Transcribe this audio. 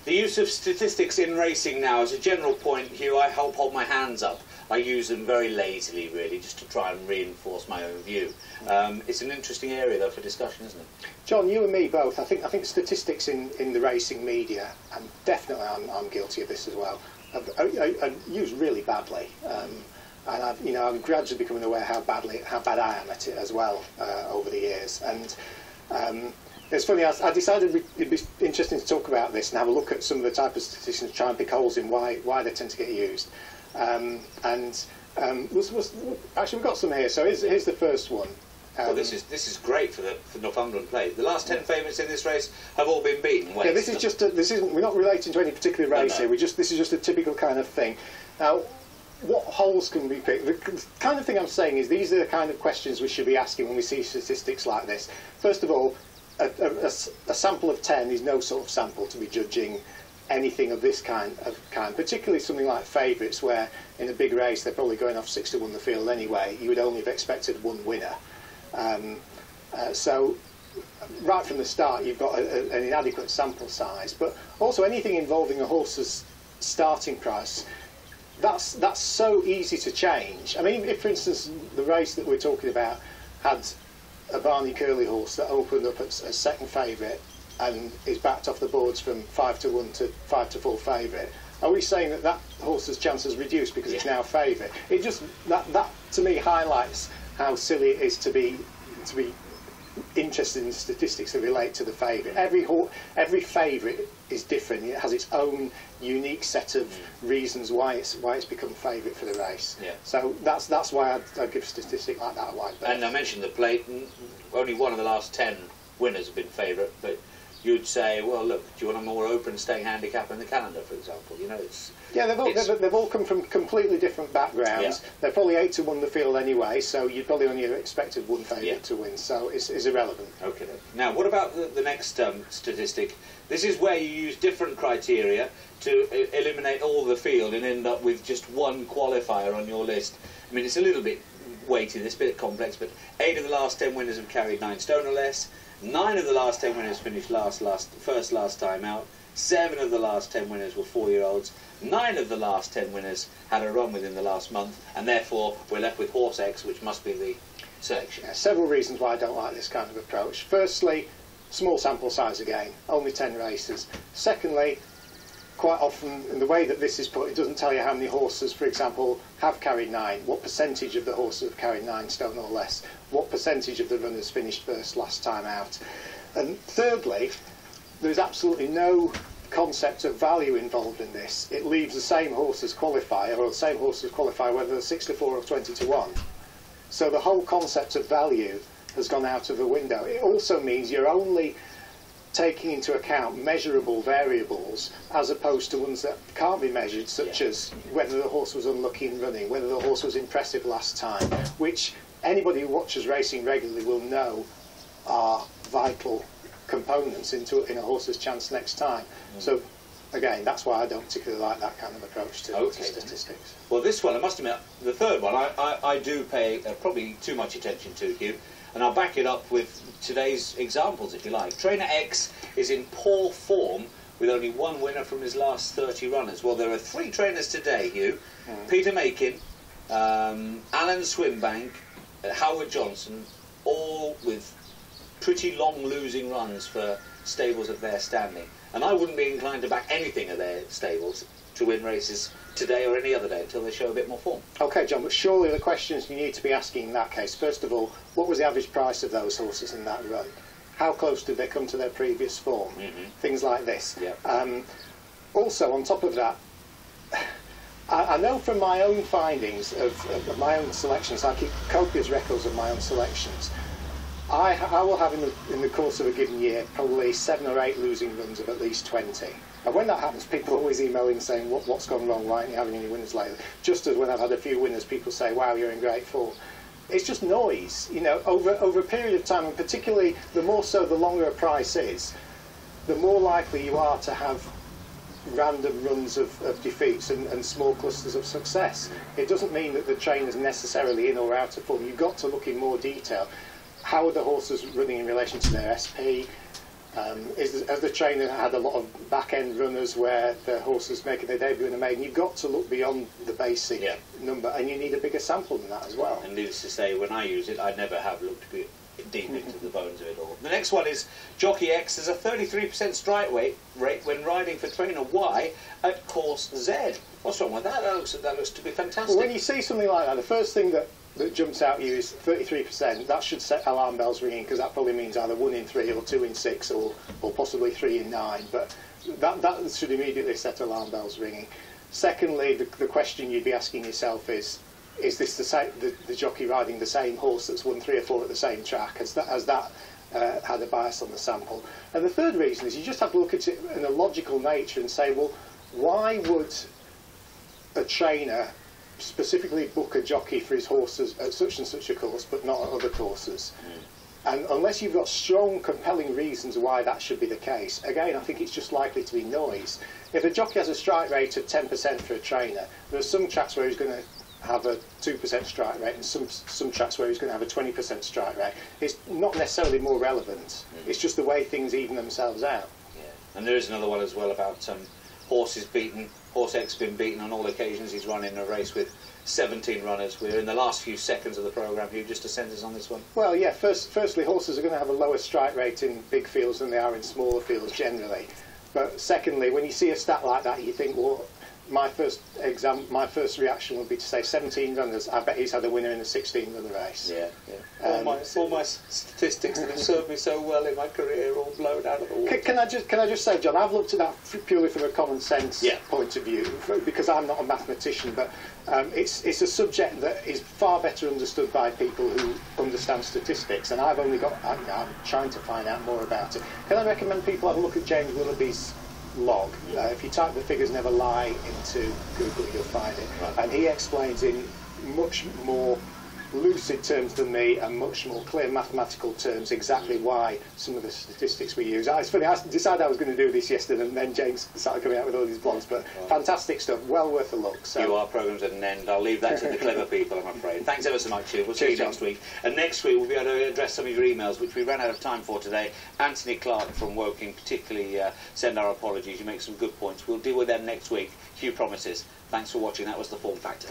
The use of statistics in racing now, as a general point, Hugh, I hold my hands up. I use them very lazily, really, just to try and reinforce my own view. It's an interesting area, though, for discussion, isn't it? John, you and me both. I think statistics in the racing media, and definitely I'm guilty of this as well, are used really badly. And I'm gradually becoming aware how bad I am at it as well over the years. And it's funny, I decided it'd be interesting to talk about this and have a look at some of the type of statistics and try and pick holes in why they tend to get used. Actually, we've got some here. So here's the first one. Well, this is great for Northumberland Plate. The last 10 favourites in this race have all been beaten. Yeah, this is just we're not relating to any particular race here. This is just a typical kind of thing. Now, what holes can we pick? The kind of thing I'm saying is these are the kind of questions we should be asking when we see statistics like this. First of all, a sample of 10 is no sort of sample to be judging anything of this kind, particularly something like favourites, where in a big race they're probably going off 6 to 1 the field anyway. You would only have expected one winner. So right from the start you've got an inadequate sample size, but also anything involving a horse's starting price, that's so easy to change. I mean, if for instance the race that we're talking about had a Barney Curly horse that opened up as second favourite and is backed off the boards from 5 to 1 to 5 to 4 favourite, are we saying that horse's chance has reduced because it's now favourite? It just that to me highlights how silly it is to be interested in statistics that relate to the favourite. Every favourite is different. It has its own unique set of reasons why it's become favourite for the race. Yeah. So that's why I'd give a statistic like that a wide berth. And I mentioned the Plate. Only one of the last 10 winners have been favourite, but you'd say, well, look, do you want a more open staying handicap in the calendar, for example? You know, they've all come from completely different backgrounds. Yeah. They're probably 8 to 1 the field anyway, so you'd probably only have expected one favourite to win, so it's irrelevant. Okay. Now, what about the next statistic? This is where you use different criteria to eliminate all the field and end up with just one qualifier on your list. I mean, it's a little bit weighty, this bit complex, but 8 of the last 10 winners have carried 9 stone or less. 9 of the last 10 winners finished last time out. 7 of the last 10 winners were 4-year-olds. 9 of the last 10 winners had a run within the last month, and therefore we're left with Horse X, which must be the selection. Yeah, several reasons why I don't like this kind of approach. Firstly, small sample size again, only 10 races. Secondly, quite often in the way that this is put, it doesn't tell you how many horses, for example, have carried 9, what percentage of the horses have carried 9 stone or less, what percentage of the runners finished first last time out. And thirdly, there's absolutely no concept of value involved in this. It leaves the same horses qualify, or the same horses qualify whether they're 6 to 4 or 20 to 1. So the whole concept of value has gone out of the window. It also means you're only taking into account measurable variables as opposed to ones that can't be measured, such as whether the horse was unlucky in running, whether the horse was impressive last time, which anybody who watches racing regularly will know are vital components in a horse's chance next time. So again, that's why I don't particularly like that kind of approach to statistics. Well, this one, I must admit, the third one, I do pay probably too much attention to, Hugh, and I'll back it up with today's examples, if you like. Trainer X is in poor form with only 1 winner from his last 30 runners. Well, there are 3 trainers today, Hugh. Peter Makin, Alan Swinbank, Howard Johnson, all with pretty long losing runs for stables of their standing. And I wouldn't be inclined to back anything of their stables to win races today or any other day until they show a bit more form. OK, John, but surely the questions you need to be asking in that case, first of all, what was the average price of those horses in that run? How close did they come to their previous form? Things like this. Yep. Also, on top of that, I know from my own findings of my own selections, I keep copious records of my own selections, I will have in the course of a given year probably 7 or 8 losing runs of at least 20. And when that happens, people always email in saying, what's gone wrong, why aren't you having any winners lately? Just as when I've had a few winners, people say, wow, you're in great form. It's just noise, you know, over a period of time, and particularly the more so the longer a price is, the more likely you are to have random runs of defeats and small clusters of success. It doesn't mean that the trainer's necessarily in or out of form. You've got to look in more detail. How are the horses running in relation to their SP? Has the trainer had a lot of back-end runners where the horses making their debut in a maiden? You've got to look beyond the basic number, and you need a bigger sample than that as well. And needless to say, when I use it, I never have looked deep into the bones of it all. The next one is Jockey X. There's a 33% strike rate when riding for trainer Y at course Z. What's wrong with that? That looks to be fantastic. Well, when you see something like that, the first thing that jumps out at you is 33%. That should set alarm bells ringing, because that probably means either 1 in 3 or 2 in 6 or possibly 3 in 9. But that should immediately set alarm bells ringing. Secondly, the question you'd be asking yourself is this the jockey riding the same horse that's won 3 or 4 at the same track? Has that had a bias on the sample? And the third reason is you just have to look at it in a logical nature and say, well, why would a trainer specifically book a jockey for his horses at such and such a course but not at other courses? And unless you've got strong, compelling reasons why that should be the case, again, I think it's just likely to be noise. If a jockey has a strike rate of 10% for a trainer, there are some tracks where he's going to have a 2% strike rate and some tracks where he's going to have a 20% strike rate. It's not necessarily more relevant. It's just the way things even themselves out. Yeah. And there is another one as well about horses beaten. Horse X been beaten on all occasions. He's run in a race with 17 runners. We're in the last few seconds of the programme. Hugh, just to send us on this one. Well, yeah, firstly, horses are going to have a lower strike rate in big fields than they are in smaller fields generally. But secondly, when you see a stat like that, you think, well, my first reaction would be to say 17 runners. I bet he's had a winner in a 16-runner race. Yeah, yeah. All my statistics that have served me so well in my career are all blown out of the water. Can I just say, John, I've looked at that purely from a common sense point of view, because I'm not a mathematician, but it's a subject that is far better understood by people who understand statistics, and I'm trying to find out more about it. Can I recommend people have a look at James Willoughby's log? If you type the figures never lie into Google, you'll find it. Right. And he explains in much more lucid terms than me and much more clear mathematical terms exactly why some of the statistics we use. It's funny, I decided I was going to do this yesterday, and then James started coming out with all these blogs, but fantastic stuff, well worth a look. So. Our programme's at an end. I'll leave that to the clever people, I'm afraid. Thanks ever so much, Hugh. We'll see you next week. And next week we'll be able to address some of your emails, which we ran out of time for today. Anthony Clark from Woking particularly send our apologies. You make some good points. We'll deal with them next week. Hugh promises. Thanks for watching. That was The Form Factor.